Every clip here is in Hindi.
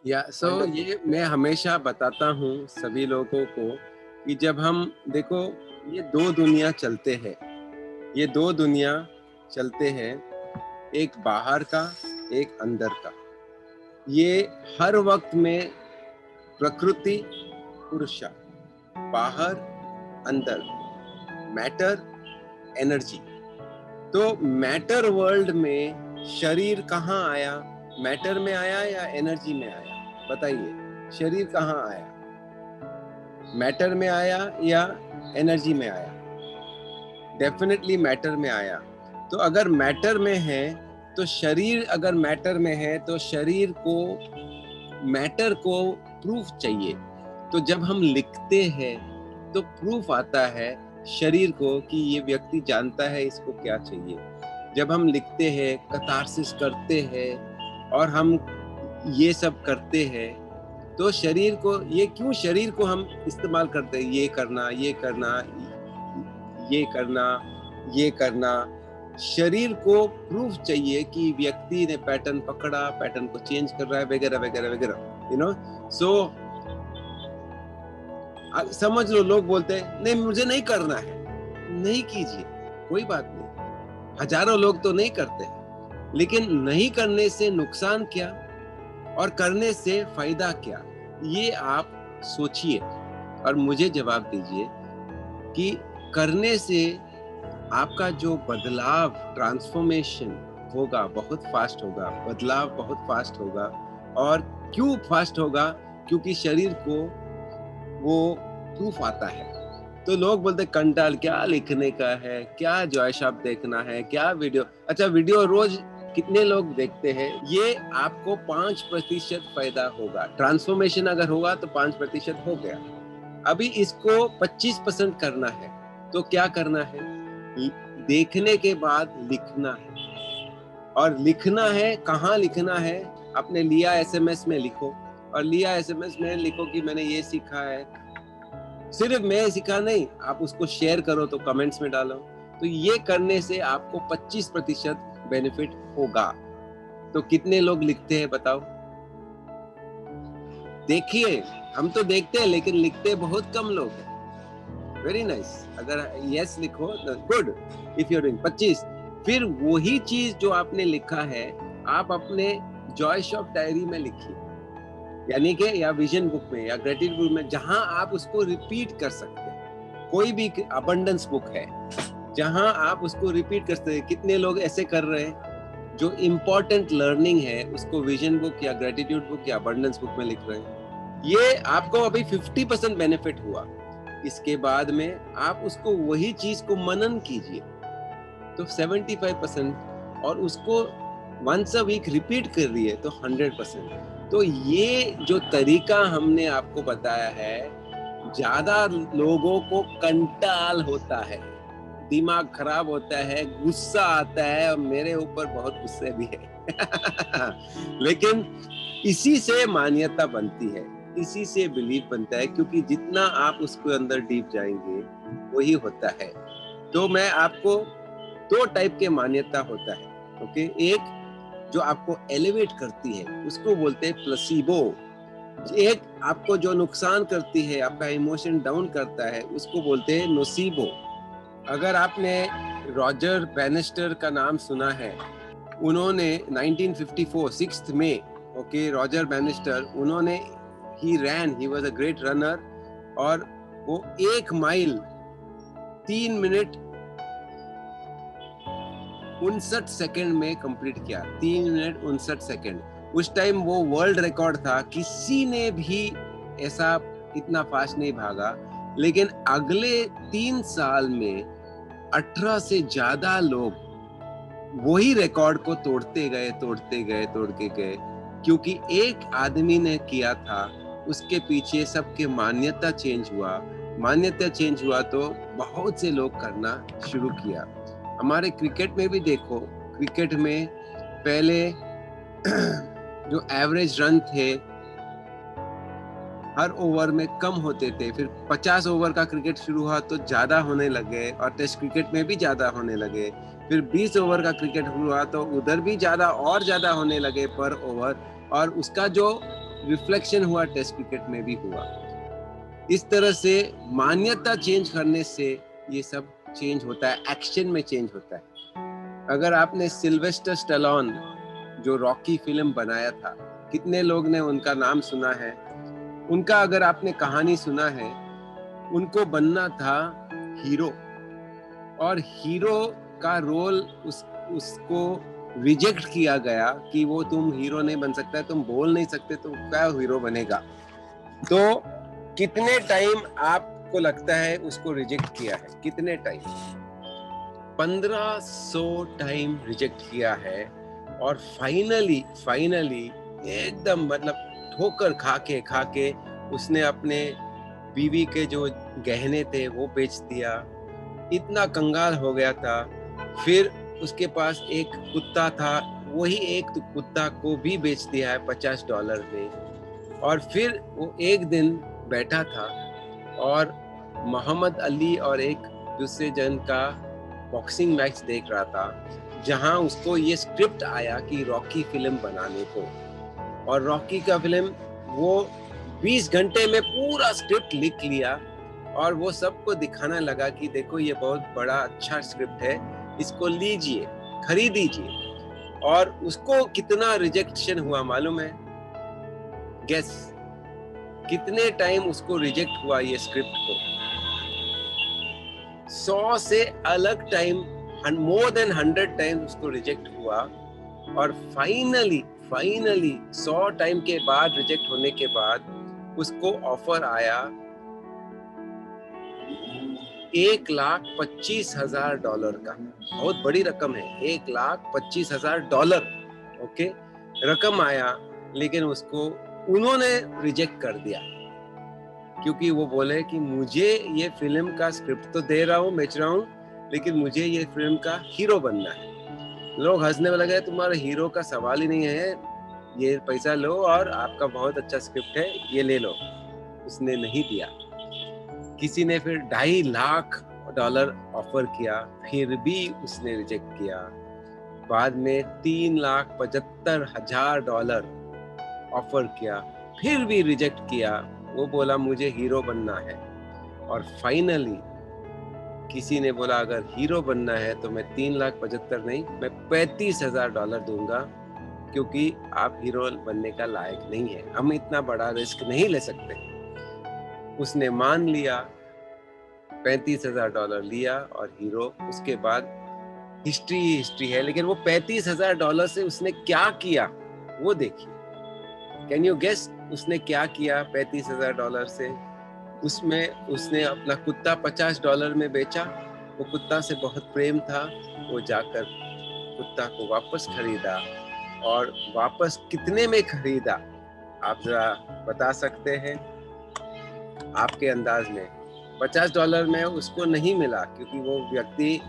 या सो वंडरफुल। ये मैं हमेशा बताता हूँ सभी लोगों को कि जब हम देखो, ये दो दुनिया चलते हैं, ये दो दुनिया चलते हैं, एक बाहर का, एक अंदर का। ये हर वक्त में प्रकृति, पुरुषा, बाहर, अंदर, मैटर, एनर्जी। तो मैटर वर्ल्ड में शरीर कहाँ आया? मैटर में आया या एनर्जी में आया? बताइए, शरीर कहाँ आया? मैटर में आया या एनर्जी में आया? डेफिनेटली मैटर में आया। तो अगर मैटर में है तो शरीर, अगर मैटर में है तो शरीर को, मैटर को प्रूफ चाहिए। तो जब हम लिखते हैं तो प्रूफ आता है शरीर को कि ये व्यक्ति जानता है इसको क्या चाहिए। जब हम लिखते हैं, कतारसिस करते हैं और हम ये सब करते हैं, तो शरीर को, ये क्यों शरीर को हम इस्तेमाल करते हैं? ये करना, ये करना, ये करना, ये करना। शरीर को प्रूफ चाहिए कि व्यक्ति ने पैटर्न पकड़ा, पैटर्न को चेंज कर रहा है, वगैरह वगैरह वगैरह, यू नो। सो समझ लो, लोग बोलते हैं नहीं मुझे नहीं करना है। नहीं कीजिए, कोई बात नहीं। हजारों लोग तो नहीं करते, लेकिन नहीं करने से नुकसान क्या और करने से फायदा क्या, ये आप सोचिए और मुझे जवाब दीजिए कि करने से आपका जो बदलाव, ट्रांसफॉर्मेशन होगा, बहुत फास्ट होगा। बदलाव बहुत फास्ट होगा। और क्यों फास्ट होगा? क्योंकि शरीर को वो प्रूफ आता है। तो लोग बोलते कंटाल, क्या लिखने का है, क्या जॉय शॉप देखना है, क्या वीडियो। अच्छा, वीडियो रोज कितने लोग देखते हैं? ये आपको 5% फायदा होगा। ट्रांसफॉर्मेशन अगर होगा तो 5% हो गया। अभी इसको 25% करना है। तो क्या करना है? देखने के बाद लिखना है। और लिखना है, कहाँ लिखना है? आपने लिया एसएमएस में लिखो, और लिया एसएमएस में लिखो कि मैंने ये सीखा है। सिर्फ मैं सीखा नहीं, आप उसको शेयर करो तो कमेंट्स में डालो। तो ये करने से आपको 25% बेनिफिट होगा। तो कितने लोग लिखते हैं बताओ? देखिए, हम तो देखते हैं लेकिन लिखते बहुत कम लोग हैं। Very nice. अगर यस लिखो तो गुड। इफ यू डूइंग 25, फिर वही चीज जो आपने लिखा है आप अपने जॉय शॉप डायरी में लिखिए, यानी कि या विजन बुक में या ग्रेटिट्यूड बुक में, जहां आप उसको रिपीट कर सकते हैं। कोई भी अबंडेंस बुक है जहां आप उसको रिपीट कर सकते हैं। कितने लोग ऐसे कर रहे हैं जो इम्पोर्टेंट लर्निंग है उसको विजन बुक या ग्रेटिट्यूड बुक या अबंडेंस बुक में लिख रहे हैं। ये आपको अभी 50% बेनिफिट हुआ। इसके बाद में आप उसको, वही चीज को मनन कीजिए तो 75%, और उसको वंस अ वीक रिपीट कर रही है तो 100%। तो ये जो तरीका हमने आपको बताया है, ज्यादा लोगों को कंटाल होता है, दिमाग खराब होता है, गुस्सा आता है, और मेरे ऊपर बहुत गुस्से भी है लेकिन इसी से मान्यता बनती है, इसी से बिलीफ बनता है, क्योंकि जितना आप उसके अंदर डीप जाएंगे वही होता है। तो मैं आपको, दो टाइप के मान्यता होता है, ओके। एक जो आपको एलिवेट करती है उसको बोलते हैं प्लेसिबो। एक आपको जो नुकसान करती है, आपका इमोशन डाउन करता है, उसको बोलते हैं नोसीबो। अगर आपने रॉजर बैनिस्टर का नाम सुना है, उन्होंने 1954 6 मई, ओके, रॉजर बैनिस्टर, उन्होंने he was a great runner, और वो 1 माइल 3 मिनट 59 सेकंड में कंप्लीट किया। 3 मिनट 59 सेकंड, उस टाइम वो वर्ल्ड रिकॉर्ड था। किसी ने भी ऐसा इतना फास्ट नहीं भागा। लेकिन अगले 3 साल में 18 से ज्यादा लोग वही रिकॉर्ड को तोड़ते गए, क्योंकि एक आदमी ने किया था। उसके पीछे सबके मान्यता चेंज हुआ तो बहुत से लोग करना शुरू किया। हमारे क्रिकेट में भी देखो, क्रिकेट में पहले जो एवरेज रन थे हर ओवर में कम होते थे, फिर 50 ओवर का क्रिकेट शुरू हुआ तो ज्यादा होने लगे, और टेस्ट क्रिकेट में भी ज्यादा होने लगे। फिर 20 ओवर का क्रिकेट हुआ तो उधर भी ज्यादा और ज्यादा होने लगे पर ओवर, और उसका जो रिफ्लेक्शन हुआ टेस्ट क्रिकेट में भी हुआ। इस तरह से मान्यता चेंज करने से ये सब चेंज होता है, एक्शन में चेंज होता है। अगर आपने सिल्वेस्टर स्टैलोन जो रॉकी फिल्म बनाया था, कितने लोग ने उनका नाम सुना है? उनका अगर आपने कहानी सुना है, उनको बनना था हीरो, और हीरो का रोल उसको रिजेक्ट किया गया कि वो तुम हीरो नहीं बन सकता, तुम बोल नहीं सकते, तो क्या हीरो बनेगा? तो कितने टाइम आपको लगता है उसको रिजेक्ट किया है? कितने टाइम? 1500 टाइम रिजेक्ट किया है, और फाइनली एकदम मतलब ठोकर खा के उसने अपने बीवी के जो गहने थे वो बेच दिया, इतना कंगाल हो गया था। फिर उसके पास एक कुत्ता था, वही एक कुत्ता को भी बेच दिया है $50 में। और फिर वो एक दिन बैठा था और मोहम्मद अली और एक दूसरे जन का बॉक्सिंग मैच देख रहा था, जहां उसको ये स्क्रिप्ट आया कि रॉकी फिल्म बनाने को। और रॉकी का फिल्म वो 20 घंटे में पूरा स्क्रिप्ट लिख लिया, और वो सबको दिखाने लगा कि देखो ये बहुत बड़ा अच्छा स्क्रिप्ट है, इसको लीजिए, खरीदीजिए। और उसको कितना रिजेक्शन हुआ मालूम है? गेस कितने टाइम उसको रिजेक्ट हुआ ये स्क्रिप्ट को? 100 से अलग टाइम, मोर देन 100 टाइम उसको रिजेक्ट हुआ। और फाइनली 100 टाइम के बाद, रिजेक्ट होने के बाद, उसको ऑफर आया $1,25,000 का। बहुत बड़ी रकम है, $1,25,000। ओके, रकम आया, लेकिन उसको उन्होंने रिजेक्ट कर दिया, क्योंकि वो बोले कि मुझे ये फिल्म का स्क्रिप्ट तो दे रहा हूँ, बेच रहा हूँ, लेकिन मुझे ये फिल्म का हीरो बनना है। लोग हंसने लगे, तुम्हारे हीरो का सवाल ही नहीं है, ये पैसा लो और आपका बहुत अच्छा स्क्रिप्ट है, ये ले लो। उसने नहीं दिया। किसी ने फिर $2.5 लाख ऑफर किया, फिर भी उसने रिजेक्ट किया। बाद में $3,75,000 ऑफर किया, फिर भी रिजेक्ट किया। वो बोला मुझे हीरो बनना है। और फाइनली किसी ने बोला अगर हीरो बनना है तो मैं 3,75,000 नहीं, मैं $35,000 दूंगा, क्योंकि आप हीरो बनने का लायक नहीं है, हम इतना बड़ा रिस्क नहीं ले सकते। उसने मान लिया, $35,000 लिया और हीरो। उसके बाद हिस्ट्री है। लेकिन वो $35,000 से उसने क्या किया वो देखिए। कैन यू गेस उसने क्या किया $35,000 से? उसमें उसने अपना कुत्ता $50 में बेचा। वो कुत्ता से बहुत प्रेम था, वो जाकर कुत्ता को वापस खरीदा। और वापस कितने में खरीदा आप जरा बता सकते हैं आपके अंदाज में? $50 में उसको नहीं मिला, क्योंकि वो व्यक्ति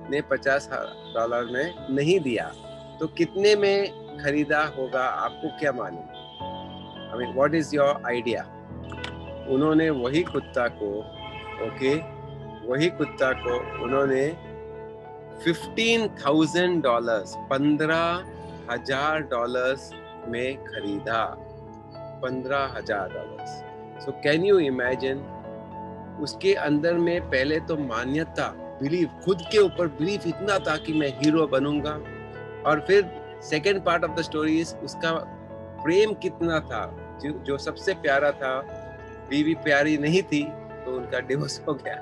ने $50 में नहीं दिया। तो कितने में खरीदा होगा आपको क्या मालूम? I mean what is your idea? उन्होंने वही कुत्ता को उन्होंने $15,000 $15,000 में खरीदा। $15,000। So can you imagine? उसके अंदर में पहले तो मान्यता, बिलीव, खुद के ऊपर बिलीव इतना था कि मैं हीरो बनूंगा। और फिर second part of the story is उसका प्रेम कितना था। जो सबसे प्यारा था, बीवी प्यारी नहीं थी तो उनका डिवोर्स हो गया,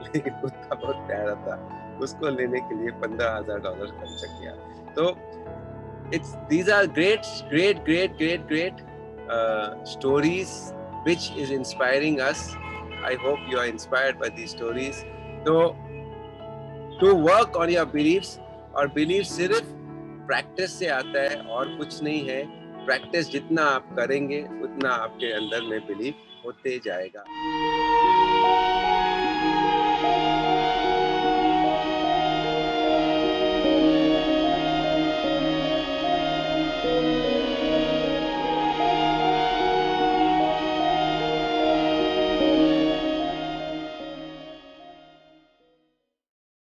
लेकिन कुत्ता बहुत प्यारा था, उसको लेने के लिए $15,000 खर्च किया। तो these are great stories which is inspiring us. I hope you are inspired by these stories. So to work on your beliefs, और belief सिर्फ प्रैक्टिस से आता है और कुछ नहीं है। प्रैक्टिस जितना आप करेंगे उतना आपके अंदर में बिलीफ होते जाएगा।